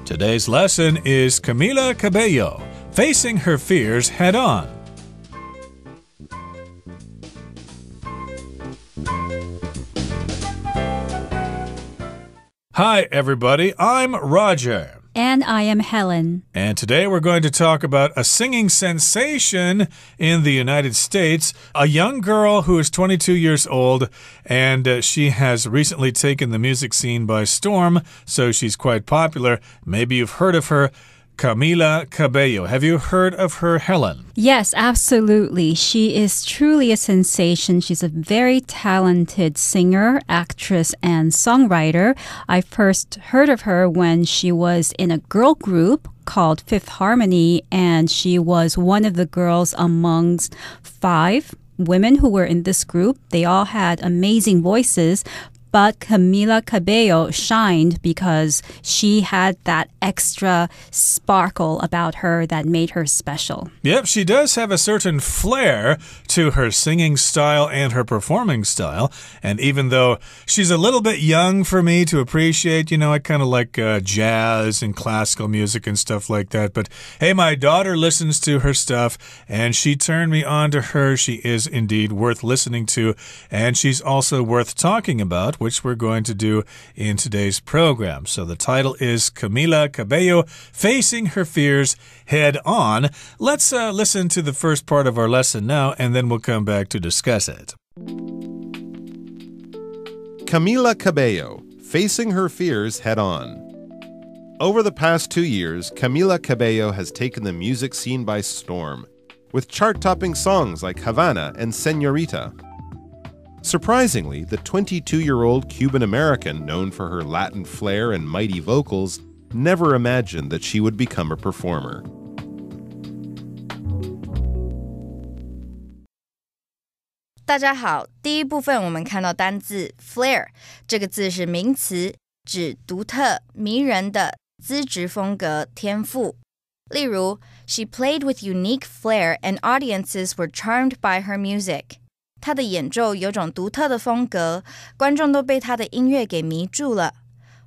Today's lesson is Camila Cabello, facing her fears head on. Hi, everybody. I'm Roger. And I am Helen. And today we're going to talk about a singing sensation in the United States, a young girl who is 22 years old, and she has recently taken the music scene by storm, so she's quite popular. Maybe you've heard of her. Camila Cabello. Have you heard of her, Helen? Yes, absolutely. She is truly a sensation. She's a very talented singer, actress, and songwriter. I first heard of her when she was in a girl group called Fifth Harmony, and she was one of the girls amongst 5 women who were in this group. They all had amazing voices, but Camila Cabello shined because she had that extra sparkle about her that made her special. Yep, she does have a certain flair to her singing style and her performing style. And even though she's a little bit young for me to appreciate, I kind of like jazz and classical music and stuff like that. But hey, my daughter listens to her stuff and she turned me on to her. She is indeed worth listening to, and she's also worth talking about, which we're going to do in today's program. So the title is Camila Cabello, Facing Her Fears Head On. Let's listen to the first part of our lesson now, and then we'll come back to discuss it. Camila Cabello, Facing Her Fears Head On. Over the past 2 years, Camila Cabello has taken the music scene by storm, with chart-topping songs like Havana and Señorita. Surprisingly, the 22-year-old Cuban-American, known for her Latin flair and mighty vocals, never imagined that she would become a performer.大家好，第一部分我们看到单字 flair， 这个字是名词，指独特、迷人的资质风格、天赋。例如 She played with unique flair and audiences were charmed by her music. 她的演奏有种独特的风格，观众都被她的音乐给迷住了。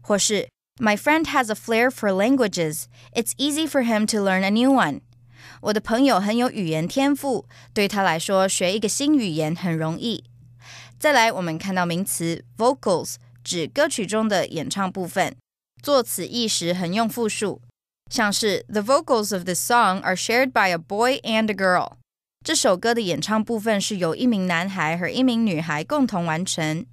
或是 My friend has a flair for languages. It's easy for him to learn a new one. 我的朋友很有语言天赋，对他来说学一个新语言很容易。再来我们看到名词 vocals， 指歌曲中的演唱部分，作此意时横用复数，像是 The vocals of this song are shared by a boy and a girl. 这首歌的演唱部分是由一名男孩和一名女孩共同完成。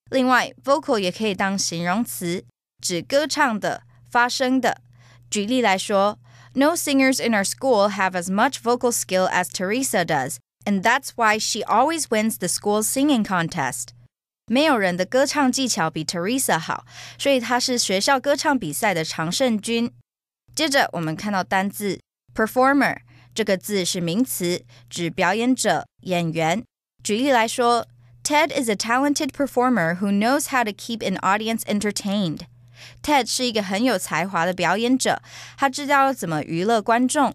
另外 vocal 也可以当形容词，指歌唱的、发声的。举例来说No singers in our school have as much vocal skill as Teresa does, and that's why she always wins the school's singing contest. 没有人的歌唱技巧比 Teresa 好，所以她是学校歌唱比赛的常胜军。接着我们看到单字 performer， 这个字是名词，指表演者、演员。举例来说 Ted is a talented performer who knows how to keep an audience entertained.Ted 是一个很有才华的表演者，他知道怎么娱乐观众。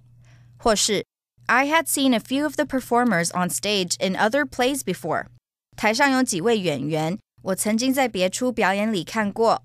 或是 I had seen a few of the performers on stage in other plays before. 台上有几位演员，我曾经在别出表演里看过。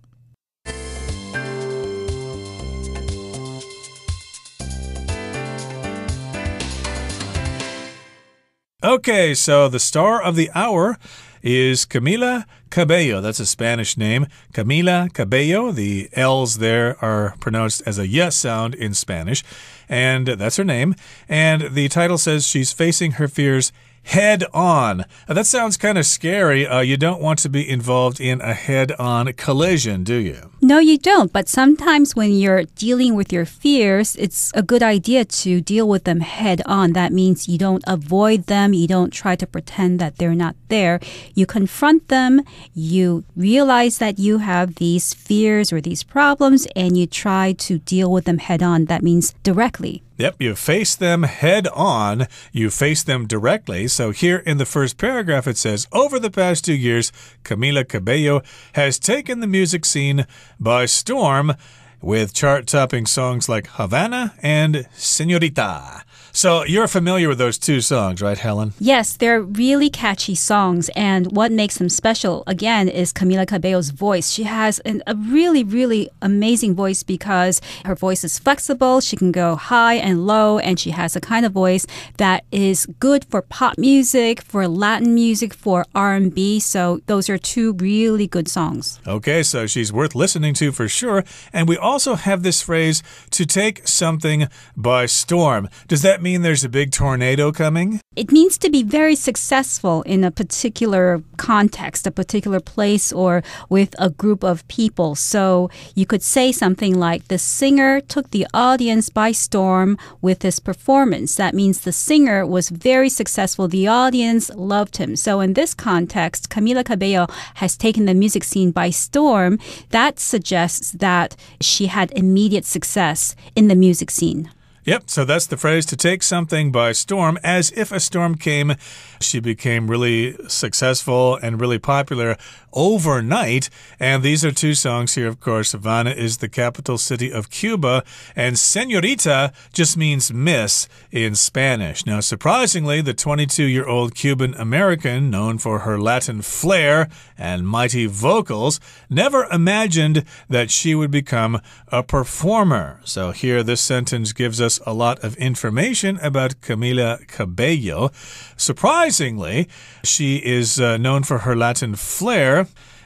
Okay, so the star of the hour is Camila Cabello. That's a Spanish name. Camila Cabello. The L's there are pronounced as a yes sound in Spanish. And that's her name. And the title says she's facing her fears head on. That sounds kind of scary. You don't want to be involved in a head-on collision, do you? No, you don't. But sometimes when you're dealing with your fears, it's a good idea to deal with them head on. That means you don't avoid them. You don't try to pretend that they're not there. You confront them. You realize that you have these fears or these problems, and you try to deal with them head on. That means directly. Yep, you face them head on. You face them directly. So here in the first paragraph it says, over the past 2 years, Camila Cabello has taken the music scene by storm. with chart-topping songs like Havana and Señorita. So you're familiar with those two songs, right, Helen? Yes, they're really catchy songs. And what makes them special, again, is Camila Cabello's voice. She has a really, really amazing voice because her voice is flexible. She can go high and low, and she has a kind of voice that is good for pop music, for Latin music, for R&B. So those are two really good songs. Okay, so she's worth listening to for sure. And we also have this phrase, to take something by storm. Does that mean there's a big tornado coming? It means to be very successful in a particular context, a particular place, or with a group of people. So you could say something like, the singer took the audience by storm with his performance. That means the singer was very successful. The audience loved him. So in this context, Camila Cabello has taken the music scene by storm. That suggests that she had immediate success in the music scene. Yep, so that's the phrase, to take something by storm. As if a storm came, she became really successful and really popular overnight. And these are two songs here, of course. Havana is the capital city of Cuba, and Señorita just means miss in Spanish. Now, surprisingly, the 22-year-old Cuban American, known for her Latin flair and mighty vocals, never imagined that she would become a performer. So here, this sentence gives us a lot of information about Camila Cabello. Surprisingly, she is known for her Latin flair.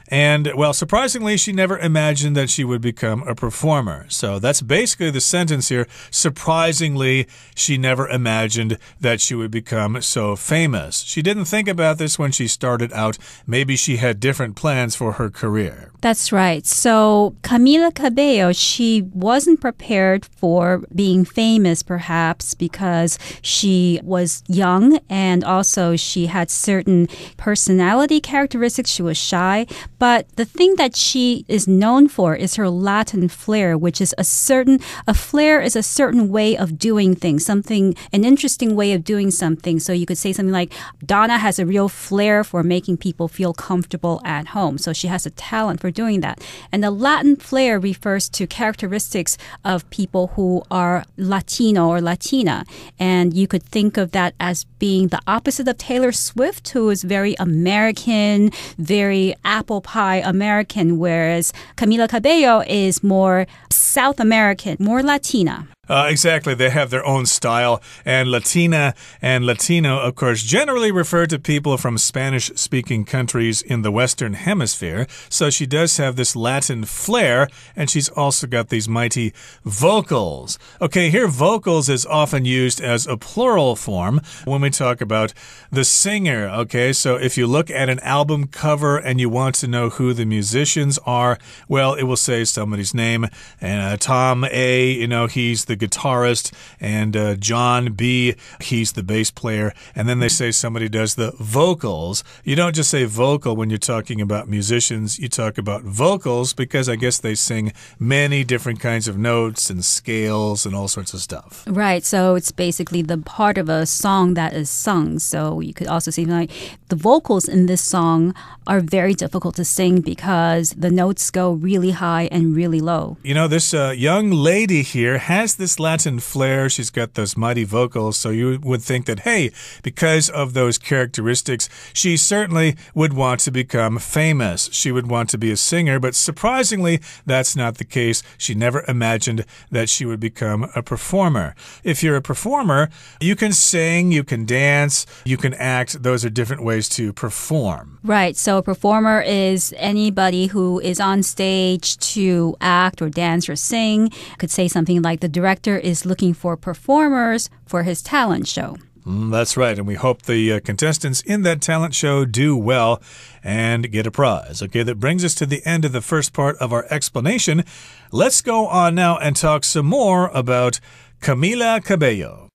And, well, surprisingly, she never imagined that she would become a performer. So that's basically the sentence here. Surprisingly, she never imagined that she would become so famous. She didn't think about this when she started out. Maybe she had different plans for her career. That's right. So Camila Cabello, she wasn't prepared for being famous, perhaps, because she was young and also she had certain personality characteristics. She was shy. But the thing that she is known for is her Latin flair, which is a flair is a certain way of doing things, an interesting way of doing something. So you could say something like, Donna has a real flair for making people feel comfortable at home. So she has a talent for doing that. And the Latin flair refers to characteristics of people who are Latino or Latina. And you could think of that as being the opposite of Taylor Swift, who is very American, very apple pie American, whereas Camila Cabello is more South American, more Latina. Exactly. They have their own style. And Latina and Latino, of course, generally refer to people from Spanish-speaking countries in the Western Hemisphere. So she does have this Latin flair, and she's also got these mighty vocals. Okay, here vocals is often used as a plural form when we talk about the singer. Okay, so if you look at an album cover and you want to know who the musicians are, well, it will say somebody's name. And Tom A., he's the guitarist, and John B., he's the bass player, and then they say somebody does the vocals. You don't just say vocal when you're talking about musicians, you talk about vocals because I guess they sing many different kinds of notes and scales and all sorts of stuff. Right, so it's basically the part of a song that is sung. So you could also say like the vocals in this song are very difficult to sing because the notes go really high and really low. This young lady here has this Latin flair. She's got those mighty vocals. So you would think that, hey, because of those characteristics, she certainly would want to become famous. She would want to be a singer. But surprisingly, that's not the case. She never imagined that she would become a performer. If you're a performer, you can sing, you can dance, you can act. Those are different ways to perform. Right. So a performer is anybody who is on stage to act or dance or sing. Could say something like the director is looking for performers for his talent show. That's right, and we hope the contestants in that talent show do well and get a prize. Okay, that brings us to the end of the first part of our explanation. Let's go on now and talk some more about Camila Cabello.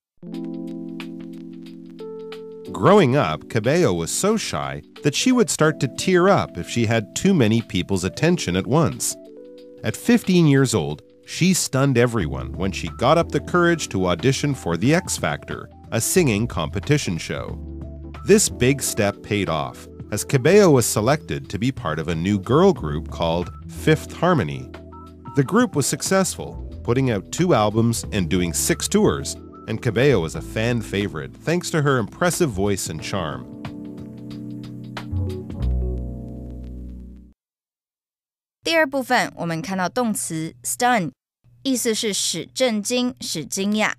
Growing up, Cabello was so shy that she would start to tear up if she had too many people's attention at once. At 15 years old, she stunned everyone when she got up the courage to audition for The X Factor, a singing competition show. This big step paid off, as Cabello was selected to be part of a new girl group called Fifth Harmony. The group was successful, putting out 2 albums and doing 6 tours, and Cabello was a fan favorite thanks to her impressive voice and charm. 第二部分我们看到动词 stun， 意思是使震惊、使惊讶。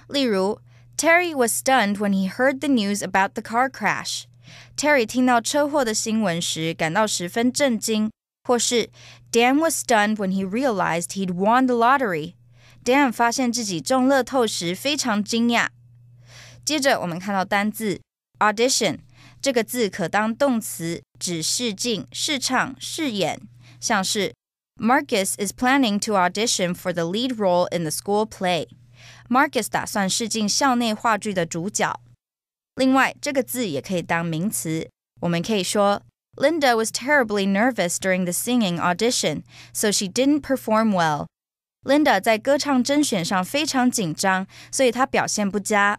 例如 Terry was stunned when he heard the news about the car crash. Terry 听到车祸的新闻时感到十分震惊。或是 Dan was stunned when he realized he'd won the lottery. Dan 发现自己中乐透时非常惊讶。接着我们看到单字 audition， 这个字可当动词，指试镜、试唱、试演，像是 Marcus is planning to audition for the lead role in the school play. Marcus 打算试镜校内话剧的主角。另外，这个字也可以当名词，我们可以说Linda was terribly nervous during the singing audition, so she didn't perform well. Linda 在歌唱甄选上非常紧张，所以她表现不佳。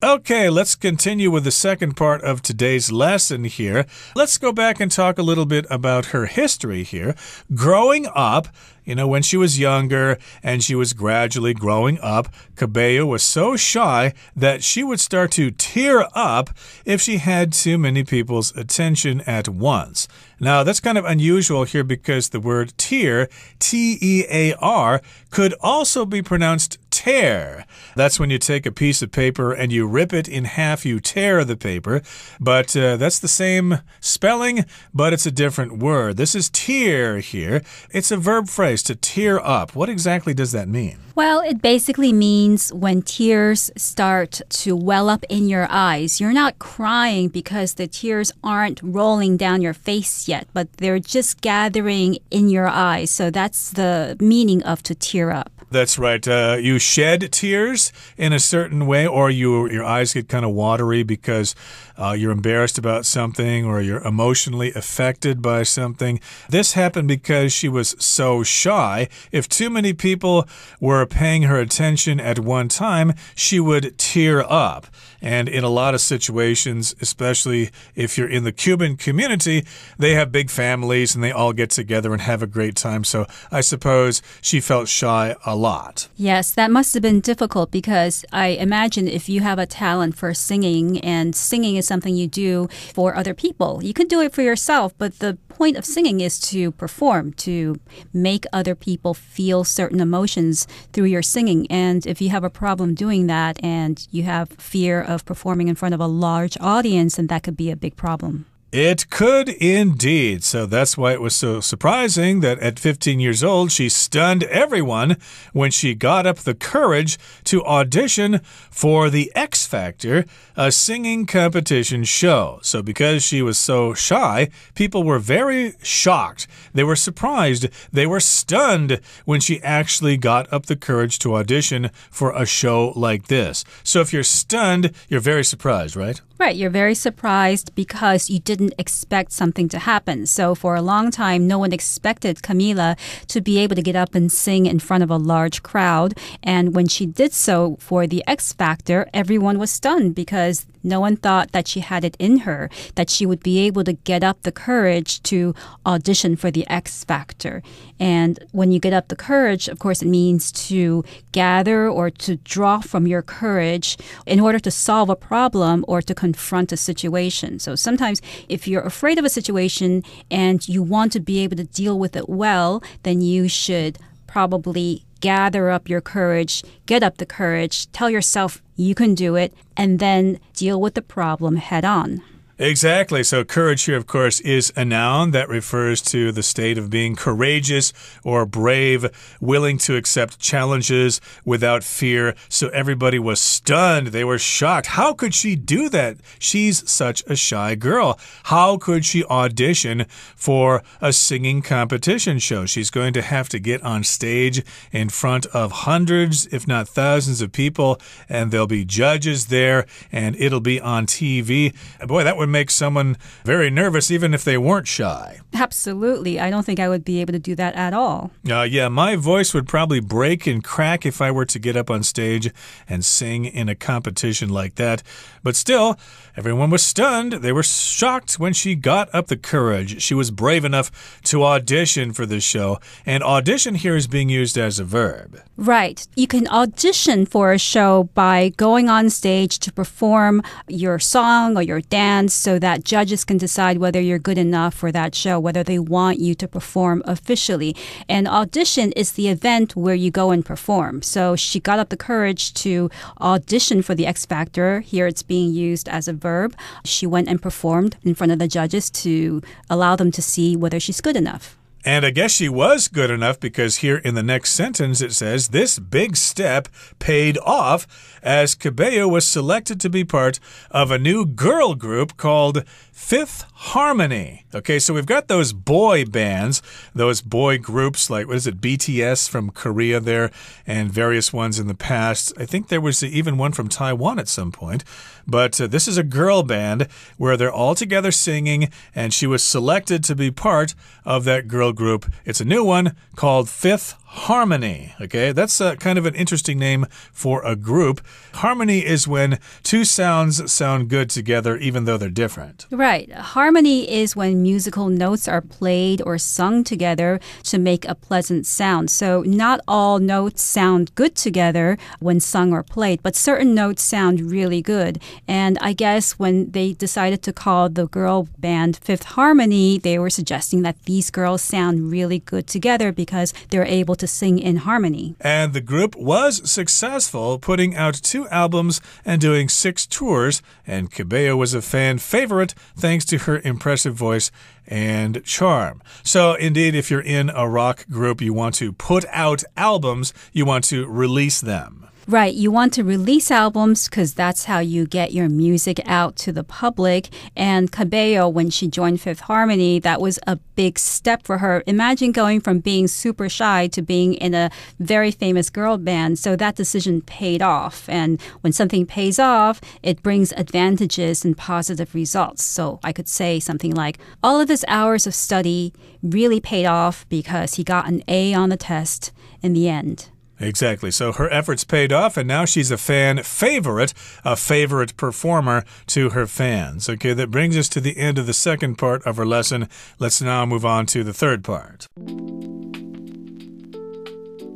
Okay, let's continue with the second part of today's lesson here. Let's go back and talk a little bit about her history here. Growing up, when she was younger and she was gradually growing up, Cabello was so shy that she would start to tear up if she had too many people's attention at once. Now, that's kind of unusual here because the word tear, T-E-A-R, could also be pronounced tear. That's when you take a piece of paper and you rip it in half, you tear the paper. But that's the same spelling, but it's a different word. This is tear here. It's a verb phrase, to tear up. What exactly does that mean? Well, it basically means when tears start to well up in your eyes. You're not crying because the tears aren't rolling down your face yet, but they're just gathering in your eyes. So that's the meaning of to tear up. That's right. You shed tears in a certain way, or your eyes get kind of watery because you're embarrassed about something or you're emotionally affected by something. This happened because she was so shy. If too many people were paying her attention at one time, she would tear up. And in a lot of situations, especially if you're in the Cuban community, they have big families and they all get together and have a great time. So I suppose she felt shy a lot. Yes, that must have been difficult because I imagine if you have a talent for singing and singing is something you do for other people, you can do it for yourself, but the point of singing is to perform, to make other people feel certain emotions through your singing. And if you have a problem doing that and you have fear of performing in front of a large audience, then that could be a big problem. It could indeed. So that's why it was so surprising that at 15 years old, she stunned everyone when she got up the courage to audition for the X Factor, a singing competition show. So because she was so shy, people were very shocked. They were surprised. They were stunned when she actually got up the courage to audition for a show like this. So if you're stunned, you're very surprised, right? Right, you're very surprised because you didn't expect something to happen. So for a long time, no one expected Camila to be able to get up and sing in front of a large crowd. And when she did so for the X Factor, everyone was stunned because no one thought that she had it in her, that she would be able to get up the courage to audition for the X Factor. And when you get up the courage, of course, it means to gather or to draw from your courage in order to solve a problem or to confront a situation. So sometimes if you're afraid of a situation and you want to be able to deal with it well, then you should probably gather up your courage, get up the courage, tell yourself you can do it, and then deal with the problem head on. Exactly. So courage here, of course, is a noun that refers to the state of being courageous or brave, willing to accept challenges without fear. So everybody was stunned. They were shocked. How could she do that? She's such a shy girl. How could she audition for a singing competition show? She's going to have to get on stage in front of hundreds, if not thousands of people, and there'll be judges there, and it'll be on TV. Boy, that would would make someone very nervous even if they weren't shy. Absolutely. I don't think I would be able to do that at all. Yeah, my voice would probably break and crack if I were to get up on stage and sing in a competition like that. But still, everyone was stunned. They were shocked when she got up the courage. She was brave enough to audition for this show. And audition here is being used as a verb. Right. You can audition for a show by going on stage to perform your song or your dance so that judges can decide whether you're good enough for that show, whether they want you to perform officially. And audition is the event where you go and perform. So she got up the courage to audition for the X Factor. Here it's being used as a verb. She went and performed in front of the judges to allow them to see whether she's good enough. And I guess she was good enough because here in the next sentence it says, this big step paid off as Cabello was selected to be part of a new girl group called Fifth Harmony. Okay, so we've got those boy bands, those boy groups like, what is it, BTS from Korea there, and various ones in the past. I think there was even one from Taiwan at some point. But this is a girl band where they're all together singing, and she was selected to be part of that girl group. It's a new one called Fifth Harmony. Okay, that's kind of an interesting name for a group. Harmony is when two sounds sound good together even though they're different. Right. Harmony is when musical notes are played or sung together to make a pleasant sound. So not all notes sound good together when sung or played, but certain notes sound really good. And I guess when they decided to call the girl band Fifth Harmony, they were suggesting that these girls sound really good together because they're able to sing in harmony. And the group was successful, putting out 2 albums and doing 6 tours, and Cabello was a fan favorite thanks to her impressive voice and charm. So indeed, if you're in a rock group, you want to put out albums, you want to release them. Right. You want to release albums because that's how you get your music out to the public. And Cabello, when she joined Fifth Harmony, that was a big step for her. Imagine going from being super shy to being in a very famous girl band. So that decision paid off. And when something pays off, it brings advantages and positive results. So I could say something like, all of his hours of study really paid off because he got an A on the test in the end. Exactly. So her efforts paid off, and now she's a fan favorite, a favorite performer to her fans. Okay, that brings us to the end of the second part of our lesson. Let's now move on to the third part.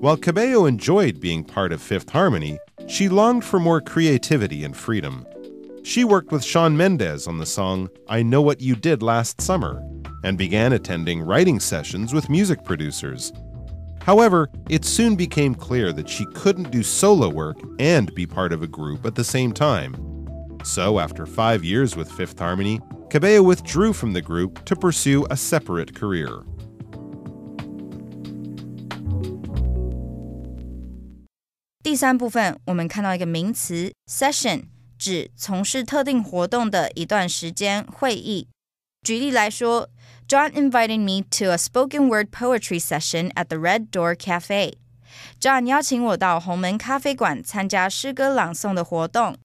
While Cabello enjoyed being part of Fifth Harmony, she longed for more creativity and freedom. She worked with Shawn Mendes on the song I Know What You Did Last Summer and began attending writing sessions with music producers. However, it soon became clear that she couldn't do solo work and be part of a group at the same time. So, after 5 years with Fifth Harmony, Cabello withdrew from the group to pursue a separate career.第三部分，我们看到一个名词 session， 指从事特定活动的一段时间会议。举例来说， John invited me to a spoken word poetry session at the Red Door Cafe. John 邀请我到红门咖啡馆参加诗歌朗诵的活动。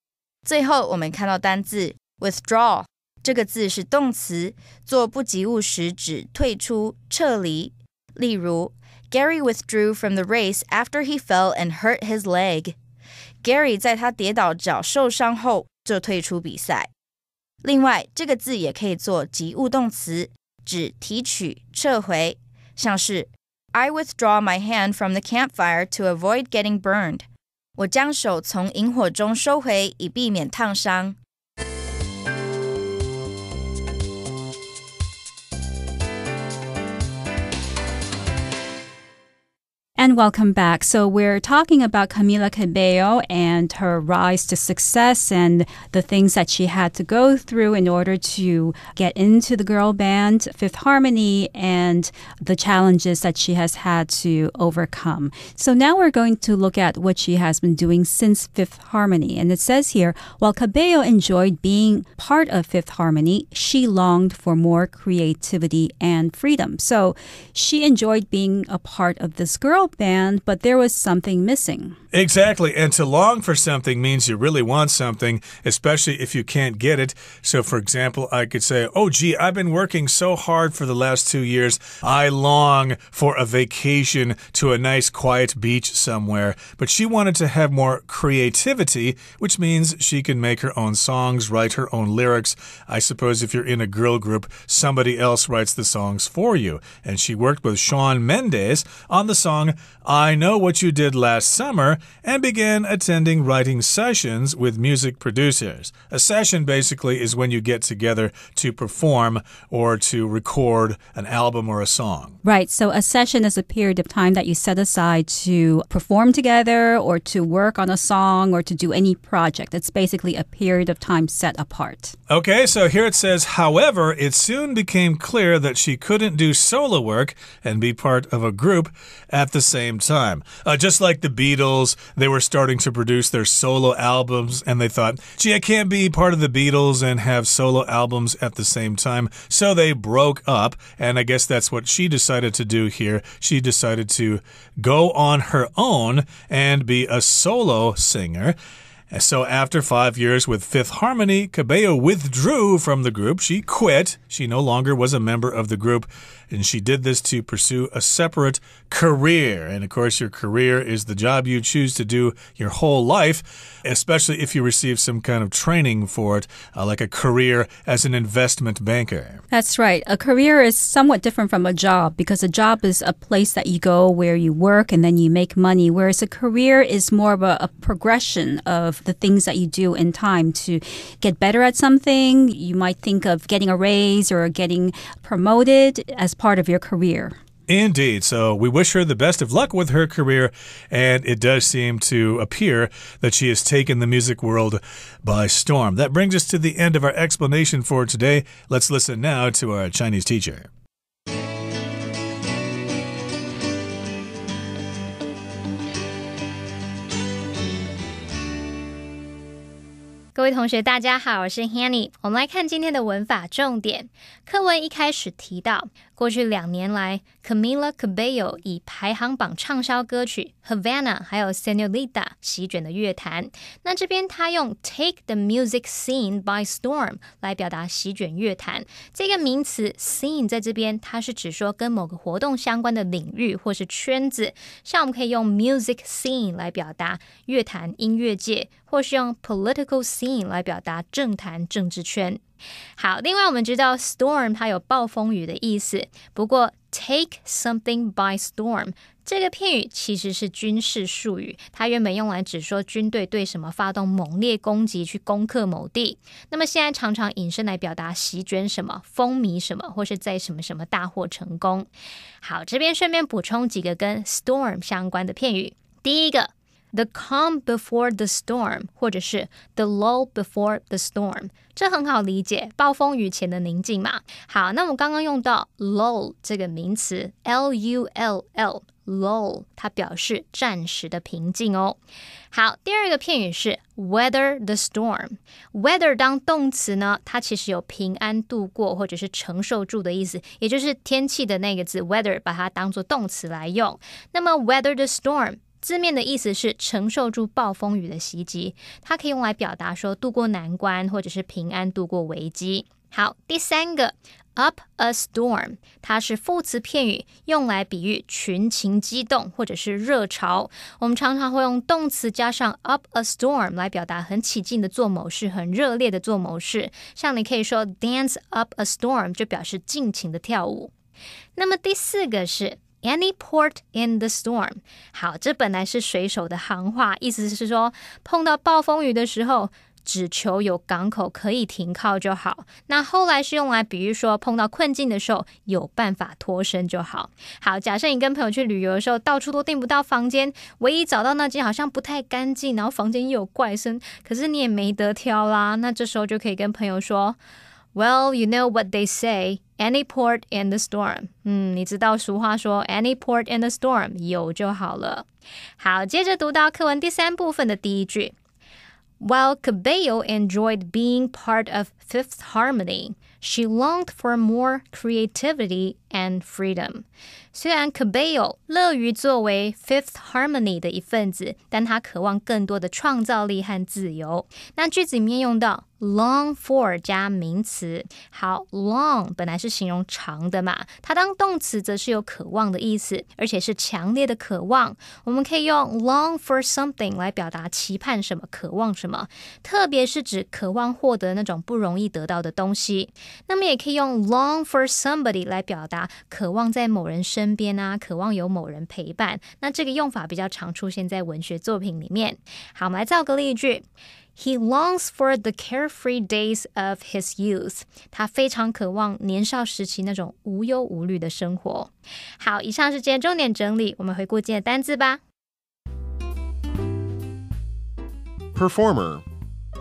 最后，我们看到单字 withdraw， 这个字是动词，做不及物时指退出、撤离。例如 Gary withdrew from the race after he fell and hurt his leg. Gary 在他跌倒脚受伤后就退出比赛。另外，这个字也可以做及物动词，指提取、撤回，像是 I withdraw my hand from the campfire to avoid getting burned. 我将手从萤火中收回，以避免烫伤。And welcome back. So we're talking about Camila Cabello and her rise to success and the things that she had to go through in order to get into the girl band Fifth Harmony and the challenges that she has had to overcome. So now we're going to look at what she has been doing since Fifth Harmony. And it says here, while Cabello enjoyed being part of Fifth Harmony, she longed for more creativity and freedom. So she enjoyed being a part of this girl band, but there was something missing. Exactly, and to long for something means you really want something, especially if you can't get it. So, for example, I could say, oh, gee, I've been working so hard for the last 2 years. I long for a vacation to a nice, quiet beach somewhere. But she wanted to have more creativity, which means she can make her own songs, write her own lyrics. I suppose if you're in a girl group, somebody else writes the songs for you. And she worked with Shawn Mendes on the song I Know What You Did Last Summer and began attending writing sessions with music producers. A session basically is when you get together to perform or to record an album or a song. Right, so a session is a period of time that you set aside to perform together or to work on a song or to do any project. It's basically a period of time set apart. Okay, so here it says, however, it soon became clear that she couldn't do solo work and be part of a group at the same time. Just like the Beatles, they were starting to produce their solo albums and they thought, gee, I can't be part of the Beatles and have solo albums at the same time. So they broke up, and I guess that's what she decided to do here. She decided to go on her own and be a solo singer. So after 5 years with Fifth Harmony, Cabello withdrew from the group. She quit. She no longer was a member of the group, and she did this to pursue a separate career. And of course, your career is the job you choose to do your whole life, especially if you receive some kind of training for it, like a career as an investment banker. That's right. A career is somewhat different from a job because a job is a place that you go where you work and then you make money, whereas a career is more of a progression of the things that you do in time to get better at something. You might think of getting a raise or getting promoted as part of your career. Indeed. So we wish her the best of luck with her career, and it does seem to appear that she has taken the music world by storm. That brings us to the end of our explanation for today. Let's listen now to our Chinese teacher. 各位同学大家好，我是 Hanny。 我们来看今天的文法重点。课文一开始提到，过去2年来 Camila Cabello 以排行榜畅销歌曲 Havana 还有 Señorita 席卷的乐坛。那这边他用 take the music scene by storm 来表达席卷乐坛。这个名词 scene 在这边它是指说跟某个活动相关的领域或是圈子，像我们可以用 music scene 来表达乐坛音乐界，或是用 political scene 来表达政坛政治圈。好，另外我们知道 storm 它有暴风雨的意思，不过 take something by storm 这个片语其实是军事术语，它原本用来指说军队对什么发动猛烈攻击去攻克某地，那么现在常常引申来表达席卷什么、风靡什么，或是在什么什么大获成功。好，这边顺便补充几个跟 storm 相关的片语。第一个The calm before the storm 或者是 the lull before the storm 这很好理解，暴风雨前的宁静嘛。好，那我们刚刚用到 lull 这个名词 L-U-L-L lull 它表示暂时的平静哦。好，第二个片语是 weather the storm。 weather 当动词呢，它其实有平安度过或者是承受住的意思，也就是天气的那个字 weather 把它当作动词来用。那么 weather the storm字面的意思是承受住暴风雨的袭击，它可以用来表达说度过难关或者是平安度过危机。好，第三个 up a storm 它是副词片语，用来比喻群情激动或者是热潮。我们常常会用动词加上 up a storm 来表达很起劲的做某事，很热烈的做某事，像你可以说 dance up a storm 就表示尽情的跳舞。那么第四个是Any port in the storm 好，这本来是水手的行话，意思是说碰到暴风雨的时候只求有港口可以停靠就好。那后来是用来比喻说碰到困境的时候有办法脱身就好。好，假设你跟朋友去旅游的时候到处都订不到房间，唯一找到那间好像不太干净，然后房间又有怪声，可是你也没得挑啦，那这时候就可以跟朋友说Well, you know what they say, any port in the storm. 你知道俗话说 any port in the storm 有就好了。好，接着读到课文第3部分的第一句 While Cabello enjoyed being part of Fifth Harmony, she longed for more creativity and freedom. 虽然 Cabello 乐于作为 Fifth Harmony 的一份子，但他渴望更多的创造力和自由。那句子里面用到 long for 加名词，好 long 本来是形容长的嘛，它当动词则是有渴望的意思，而且是强烈的渴望。我们可以用 long for something 来表达期盼什么、渴望什么，特别是指渴望获得那种不容易得到的东西。那么也可以用 long for somebody 来表达渴望在某人身边啊，渴望有某人陪伴。那这个用法比较常出现在文学作品里面。好，我们来造个例句。He longs for the carefree days of his youth. 他非常渴望年少时期那种无忧无虑的生活。好，以上是今天重点整理，我们回顾今天的单字吧。Performer.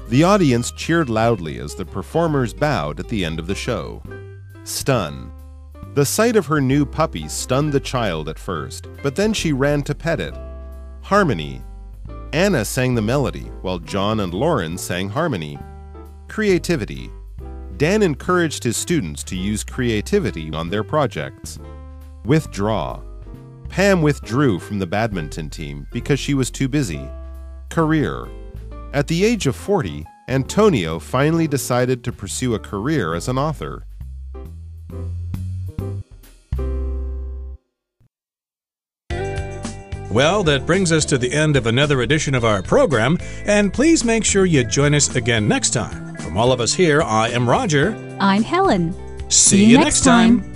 The audience cheered loudly as the performers bowed at the end of the show. Stun. The sight of her new puppy stunned the child at first, but then she ran to pet it. Harmony. Anna sang the melody, while John and Lauren sang harmony. Creativity. Dan encouraged his students to use creativity on their projects. Withdraw. Pam withdrew from the badminton team because she was too busy. Career. At the age of 40, Antonio finally decided to pursue a career as an author. Well, that brings us to the end of another edition of our program, and please make sure you join us again next time. From all of us here, I am Roger. I'm Helen. See you next time.